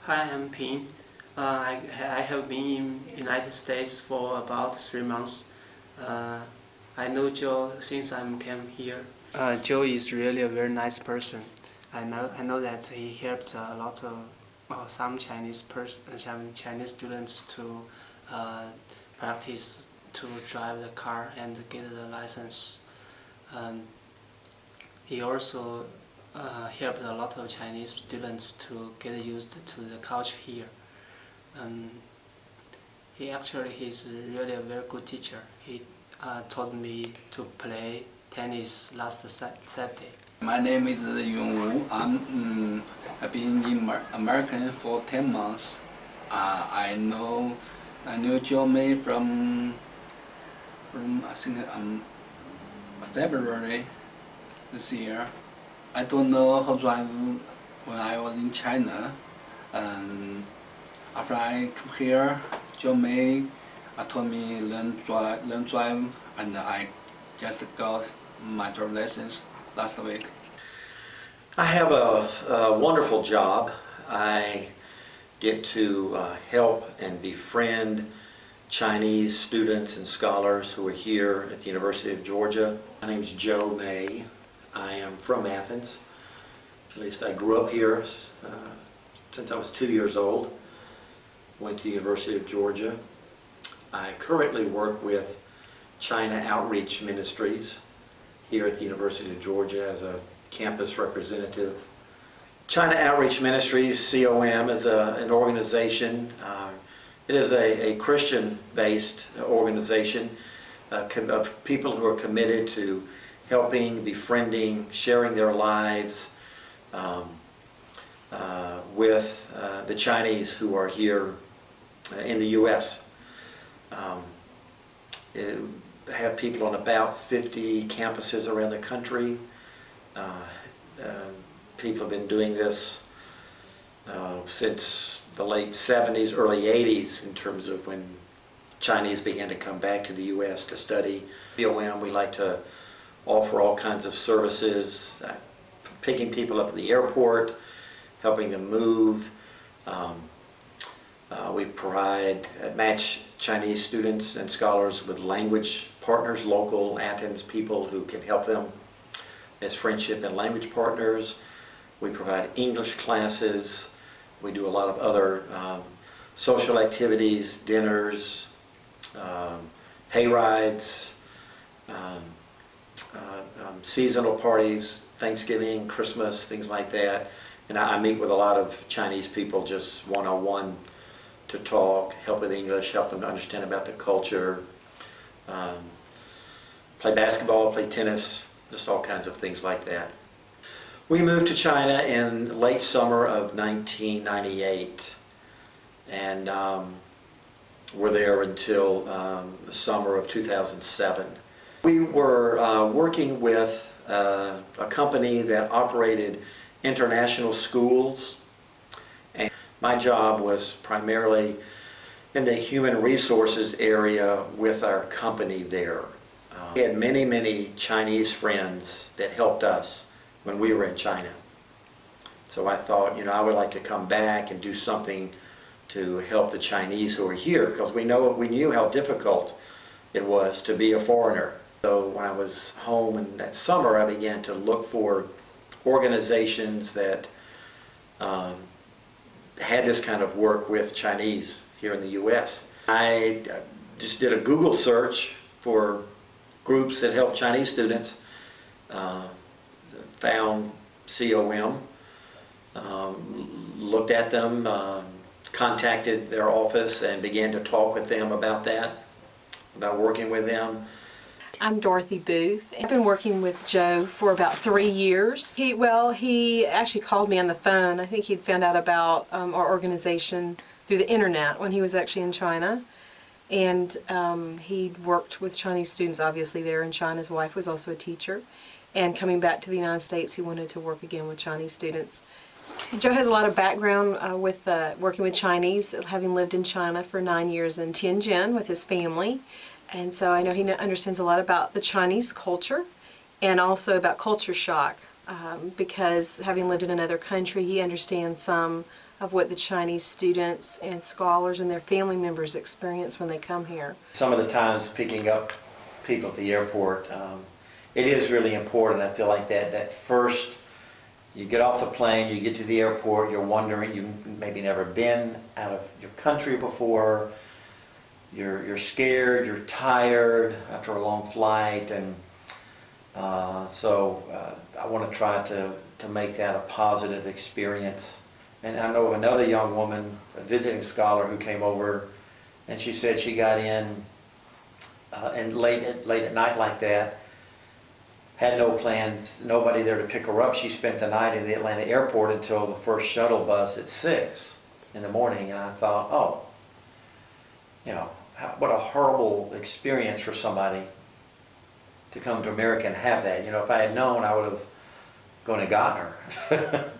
Hi, I'm Ping. I have been in United States for about 3 months. I know Joe since I came here. Joe is really a very nice person. I know that he helped a lot of some Chinese students to practice to drive the car and get the license. He also helped a lot of Chinese students to get used to the culture here. He's really a very good teacher. He taught me to play tennis last Saturday. My name is Wu. I've been in America for 10 months. I knew Joe May from I think February this year. I don't know how to drive when I was in China. After I come here, Joe May told me learn drive, and I just got my driver's license last week. I have a wonderful job. I get to help and befriend Chinese students and scholars who are here at the University of Georgia. My name is Joe May. I am from Athens. At least I grew up here since I was 2 years old. Went to the University of Georgia. I currently work with China Outreach Ministries here at the University of Georgia as a campus representative. China Outreach Ministries, COM, is an organization. It is a Christian-based organization of people who are committed to helping, befriending, sharing their lives with the Chinese who are here in the U.S. Have people on about 50 campuses around the country. People have been doing this since the late 70s, early 80s, in terms of when Chinese began to come back to the U.S. to study. COM, we like to offer all kinds of services, picking people up at the airport, helping them move. We provide, match Chinese students and scholars with language partners, local Athens people who can help them as friendship and language partners. We provide English classes. We do a lot of other social activities, dinners, hay rides, seasonal parties, Thanksgiving, Christmas, things like that. And I meet with a lot of Chinese people just one-on-one to talk, help with English, help them to understand about the culture, play basketball, play tennis, just all kinds of things like that. We moved to China in late summer of 1998, and were there until the summer of 2007. We were working with a company that operated international schools, and my job was primarily in the human resources area with our company there. We had many Chinese friends that helped us when we were in China. So I thought, I would like to come back and do something to help the Chinese who are here, because we knew how difficult it was to be a foreigner. So when I was home in that summer, I began to look for organizations that had this kind of work with Chinese here in the U.S. I just did a Google search for groups that help Chinese students, found COM, looked at them, contacted their office and began to talk with them about that, about working with them. I'm Dorothy Booth. I've been working with Joe for about 3 years. He actually called me on the phone. I think he'd found out about our organization through the internet when he was actually in China. And he'd worked with Chinese students, obviously, there in China. His wife was also a teacher. And coming back to the United States, he wanted to work again with Chinese students. Joe has a lot of background with working with Chinese, having lived in China for 9 years in Tianjin with his family. And so I know he understands a lot about the Chinese culture and also about culture shock, because having lived in another country, he understands some of what the Chinese students and scholars and their family members experience when they come here. Some of the times picking up people at the airport, it is really important. I feel like that first, you get off the plane, you get to the airport, you're wondering, you've maybe never been out of your country before, you're scared, you're tired after a long flight, and so I want to try to make that a positive experience. And I know of another young woman, a visiting scholar, who came over, and she said she got in and late at night like that, had no plans, nobody there to pick her up. She spent the night in the Atlanta airport until the first shuttle bus at 6 in the morning, and I thought, oh, you know, what a horrible experience for somebody to come to America and have that. You know, if I had known, I would have gone and gotten her.